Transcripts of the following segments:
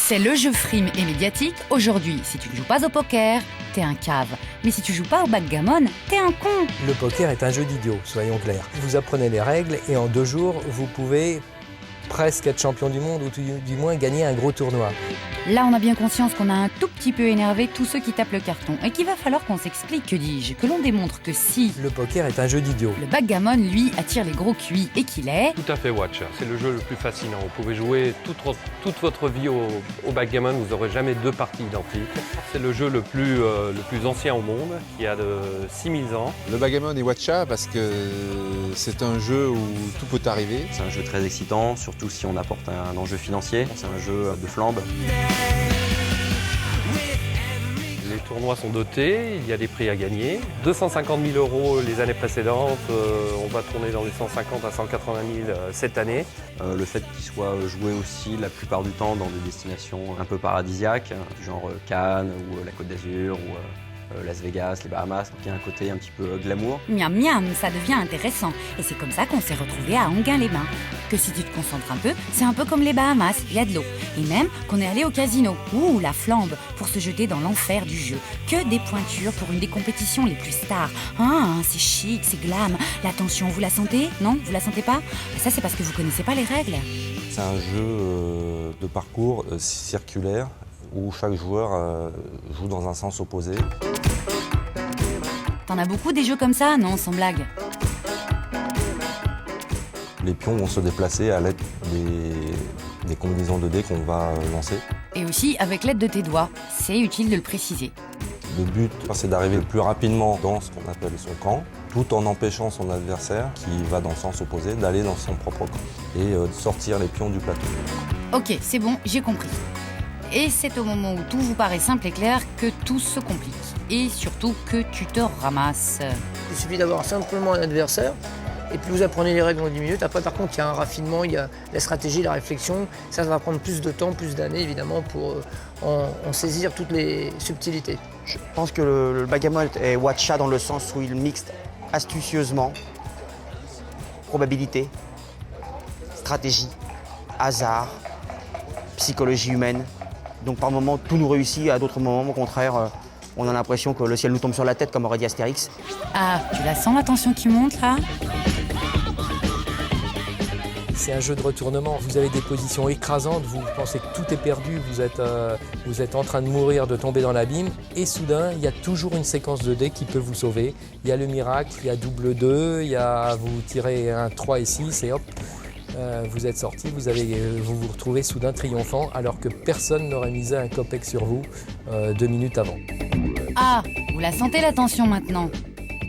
C'est le jeu frime et médiatique. Aujourd'hui, si tu ne joues pas au poker, t'es un cave. Mais si tu joues pas au backgammon, t'es un con. Le poker est un jeu d'idiots, soyons clairs. Vous apprenez les règles et en 2 jours, vous pouvez presque être champion du monde ou du moins gagner un gros tournoi. Là, on a bien conscience qu'on a un tout petit peu énervé tous ceux qui tapent le carton et qu'il va falloir qu'on s'explique, que dis-je, que l'on démontre que si Le poker est un jeu d'idiots. le backgammon, lui, attire les gros cuits et qu'il est... Tout à fait, Watch. C'est le jeu le plus fascinant. Vous pouvez jouer toute votre vie au backgammon, vous n'aurez jamais 2 parties identiques. C'est le jeu le plus ancien au monde, qui a de 6000 ans. Le backgammon est Watcha parce que c'est un jeu où tout peut arriver. C'est un jeu très excitant, surtout si on apporte un enjeu financier. C'est un jeu de flambe. Les tournois sont dotés, il y a des prix à gagner. 250 000 € les années précédentes, on va tourner dans les 150 à 180 000 cette année. Le fait qu'il soit joué aussi la plupart du temps dans des destinations un peu paradisiaques, du genre Cannes ou la Côte d'Azur ou Las Vegas, les Bahamas, donc il y a un côté un petit peu glamour. Miam miam, ça devient intéressant. Et c'est comme ça qu'on s'est retrouvés à Enghien-les-Bains. Que si tu te concentres un peu, c'est un peu comme les Bahamas, il y a de l'eau. Et même qu'on est allé au casino, ouh, la flambe, pour se jeter dans l'enfer du jeu. Que des pointures pour une des compétitions les plus stars. Ah, c'est chic, c'est glam. La tension, vous la sentez? Non, vous la sentez pas? Ça, c'est parce que vous connaissez pas les règles. C'est un jeu de parcours circulaire où chaque joueur joue dans un sens opposé. T'en as beaucoup des jeux comme ça? Non, sans blague. Les pions vont se déplacer à l'aide des combinaisons de dés qu'on va lancer. Et aussi avec l'aide de tes doigts. C'est utile de le préciser. Le but, c'est d'arriver le plus rapidement dans ce qu'on appelle son camp, tout en empêchant son adversaire, qui va dans le sens opposé, d'aller dans son propre camp et de sortir les pions du plateau. Ok, c'est bon, j'ai compris. Et c'est au moment où tout vous paraît simple et clair que tout se complique. Et surtout que tu te ramasses. Il suffit d'avoir simplement un adversaire et puis vous apprenez les règles en 10 minutes. Après, par contre, il y a un raffinement, il y a la stratégie, la réflexion. Ça va prendre plus de temps, plus d'années, évidemment, pour en saisir toutes les subtilités. Je pense que le backgammon est Watcha dans le sens où il mixe astucieusement probabilité, stratégie, hasard, psychologie humaine. Donc par moments, tout nous réussit, à d'autres moments, au contraire, on a l'impression que le ciel nous tombe sur la tête, comme aurait dit Astérix. Ah, tu la sens la tension qui monte là? C'est un jeu de retournement. Vous avez des positions écrasantes, vous pensez que tout est perdu, vous êtes en train de mourir, de tomber dans l'abîme. Et soudain, il y a toujours une séquence de dés qui peut vous sauver. Il y a le miracle, il y a double 2, il y a vous tirez un 3 et 6 et hop, vous êtes sorti, vous vous retrouvez soudain triomphant alors que personne n'aurait misé un copec sur vous 2 minutes avant. Ah, vous la sentez la tension maintenant?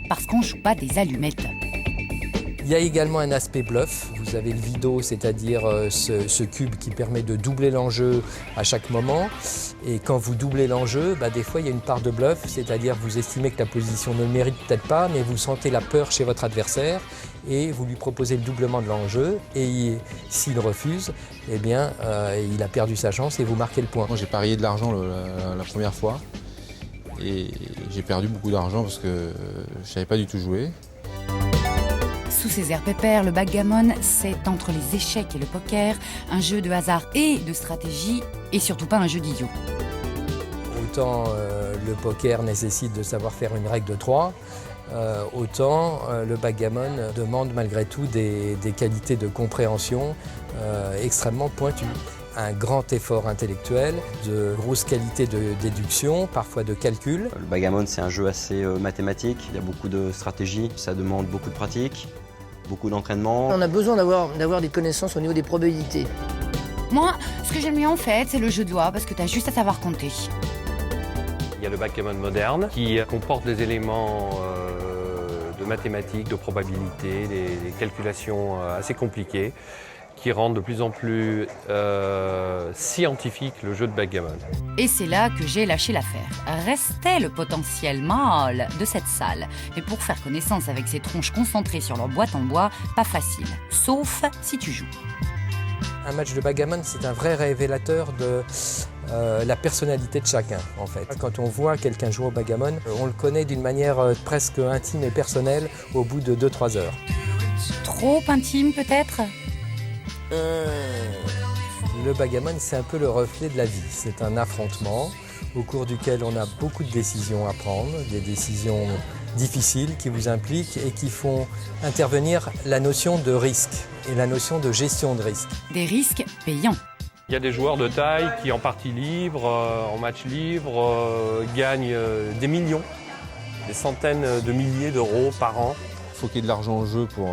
Parce qu'on joue pas des allumettes. Il y a également un aspect bluff. Vous avez le vido, c'est-à-dire ce cube qui permet de doubler l'enjeu à chaque moment. Et quand vous doublez l'enjeu, des fois il y a une part de bluff, c'est-à-dire vous estimez que la position ne le mérite peut-être pas, mais vous sentez la peur chez votre adversaire et vous lui proposez le doublement de l'enjeu. Et s'il refuse, eh bien, il a perdu sa chance et vous marquez le point. Moi, j'ai parié de l'argent la première fois et j'ai perdu beaucoup d'argent parce que je savais pas du tout jouer. Sous ses airs pépères, le backgammon, c'est entre les échecs et le poker, un jeu de hasard et de stratégie, et surtout pas un jeu d'idiot. Autant le poker nécessite de savoir faire une règle de 3, autant le backgammon demande malgré tout des qualités de compréhension extrêmement pointues. Un grand effort intellectuel, de grosses qualités de déduction, parfois de calcul. Le backgammon, c'est un jeu assez mathématique, il y a beaucoup de stratégie, ça demande beaucoup de pratique, beaucoup d'entraînement. On a besoin d'avoir des connaissances au niveau des probabilités. Moi, ce que j'aime bien en fait, c'est le jeu de loi, parce que t'as juste à savoir compter. Il y a le backgammon moderne qui comporte des éléments de mathématiques, de probabilité, des calculations assez compliquées, qui rendent de plus en plus scientifique le jeu de backgammon. Et c'est là que j'ai lâché l'affaire. Restait le potentiel mâle de cette salle. Mais pour faire connaissance avec ces tronches concentrées sur leur boîte en bois, pas facile. Sauf si tu joues. Un match de backgammon, c'est un vrai révélateur de la personnalité de chacun, en fait. Quand on voit quelqu'un jouer au backgammon, on le connaît d'une manière presque intime et personnelle au bout de 2-3 heures. Trop intime peut-être? Le backgammon, c'est un peu le reflet de la vie. C'est un affrontement au cours duquel on a beaucoup de décisions à prendre, des décisions difficiles qui vous impliquent et qui font intervenir la notion de risque et la notion de gestion de risque. Des risques payants. Il y a des joueurs de taille qui, en partie libre, en match libre, gagnent des millions, des centaines de milliers d'euros par an. Il faut qu'il y ait de l'argent en jeu pour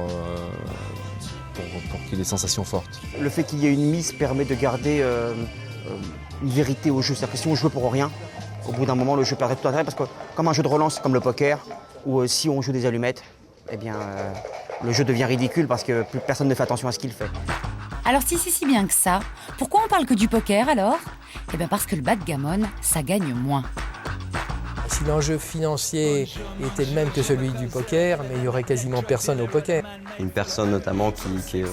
qu'il y ait des sensations fortes. Le fait qu'il y ait une mise permet de garder une vérité au jeu. C'est-à-dire que si on joue pour rien, au bout d'un moment, le jeu perdrait tout intérêt parce que comme un jeu de relance, comme le poker, ou si on joue des allumettes, eh bien, le jeu devient ridicule parce que plus personne ne fait attention à ce qu'il fait. Alors si c'est si bien que ça, pourquoi on parle que du poker alors ? Eh bien parce que le backgammon, ça gagne moins. Si l'enjeu financier était le même que celui du poker, mais il n'y aurait quasiment personne au poker. Une personne notamment qui est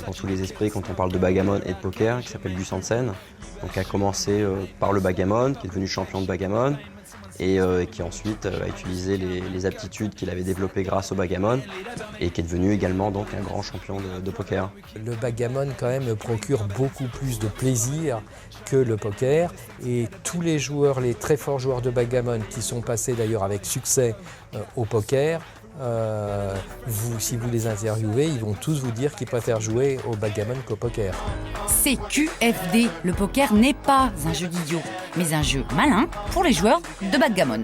dans tous les esprits quand on parle de backgammon et de poker, qui s'appelle Gus Hansen, donc qui a commencé par le backgammon, qui est devenu champion de backgammon, et qui ensuite a utilisé les aptitudes qu'il avait développées grâce au backgammon et qui est devenu également donc un grand champion de poker. Le backgammon quand même procure beaucoup plus de plaisir que le poker et tous les joueurs, les très forts joueurs de backgammon qui sont passés d'ailleurs avec succès au poker, si vous les interviewez, ils vont tous vous dire qu'ils préfèrent jouer au backgammon qu'au poker. C'est QFD, le poker n'est pas un jeu d'idiot, mais un jeu malin pour les joueurs de backgammon.